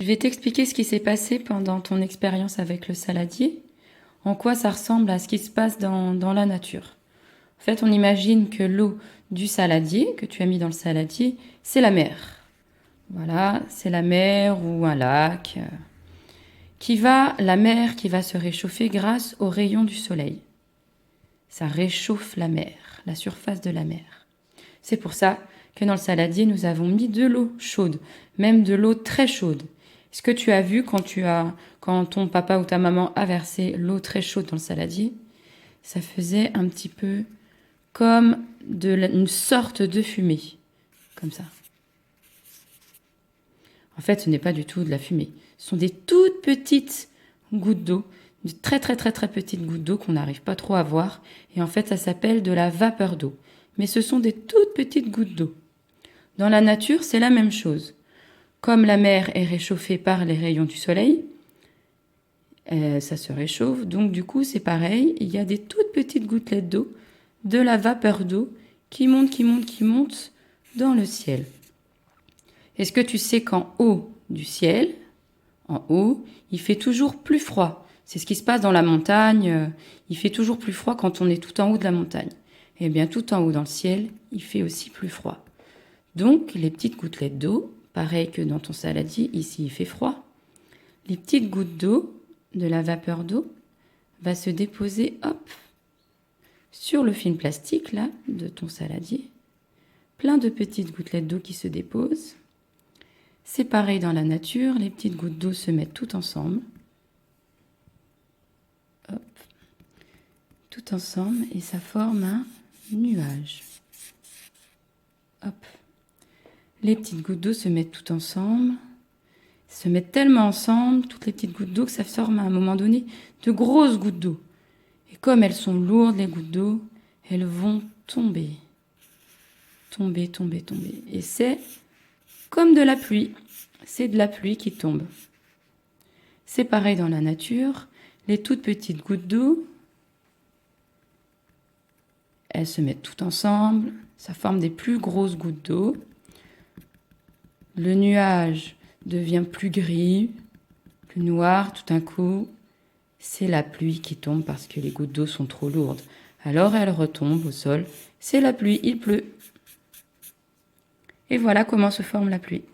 Je vais t'expliquer ce qui s'est passé pendant ton expérience avec le saladier, en quoi ça ressemble à ce qui se passe dans la nature. En fait, on imagine que l'eau du saladier, que tu as mis dans le saladier, c'est la mer. Voilà, c'est la mer ou un lac, la mer qui va se réchauffer grâce aux rayons du soleil. Ça réchauffe la mer, la surface de la mer. C'est pour ça que dans le saladier, nous avons mis de l'eau chaude, même de l'eau très chaude. Est-ce que tu as vu quand ton papa ou ta maman a versé l'eau très chaude dans le saladier, ça faisait un petit peu comme une sorte de fumée, comme ça. En fait, ce n'est pas du tout de la fumée. Ce sont des toutes petites gouttes d'eau, de très très très très petites gouttes d'eau qu'on n'arrive pas trop à voir. Et en fait, ça s'appelle de la vapeur d'eau. Mais ce sont des toutes petites gouttes d'eau. Dans la nature, c'est la même chose. Comme la mer est réchauffée par les rayons du soleil, ça se réchauffe. Donc du coup, c'est pareil. Il y a des toutes petites gouttelettes d'eau, de la vapeur d'eau qui monte, qui monte, qui monte dans le ciel. Est-ce que tu sais qu'en haut du ciel, en haut, il fait toujours plus froid? C'est ce qui se passe dans la montagne. Il fait toujours plus froid quand on est tout en haut de la montagne. Eh bien, tout en haut dans le ciel, il fait aussi plus froid. Donc, les petites gouttelettes d'eau, pareil que dans ton saladier, ici il fait froid, les petites gouttes d'eau, de la vapeur d'eau, va se déposer, hop, sur le film plastique, là, de ton saladier. Plein de petites gouttelettes d'eau qui se déposent. C'est pareil dans la nature, les petites gouttes d'eau se mettent toutes ensemble. Hop, tout ensemble, et ça forme un nuage. Hop. Les petites gouttes d'eau se mettent toutes ensemble, se mettent tellement ensemble, toutes les petites gouttes d'eau, que ça forme à un moment donné de grosses gouttes d'eau. Et comme elles sont lourdes, les gouttes d'eau, elles vont tomber. Tomber, tomber, tomber. Et c'est comme de la pluie. C'est de la pluie qui tombe. C'est pareil dans la nature. Les toutes petites gouttes d'eau, elles se mettent toutes ensemble. Ça forme des plus grosses gouttes d'eau. Le nuage devient plus gris, plus noir tout d'un coup. C'est la pluie qui tombe parce que les gouttes d'eau sont trop lourdes. Alors elles retombent au sol. C'est la pluie, il pleut. Et voilà comment se forme la pluie.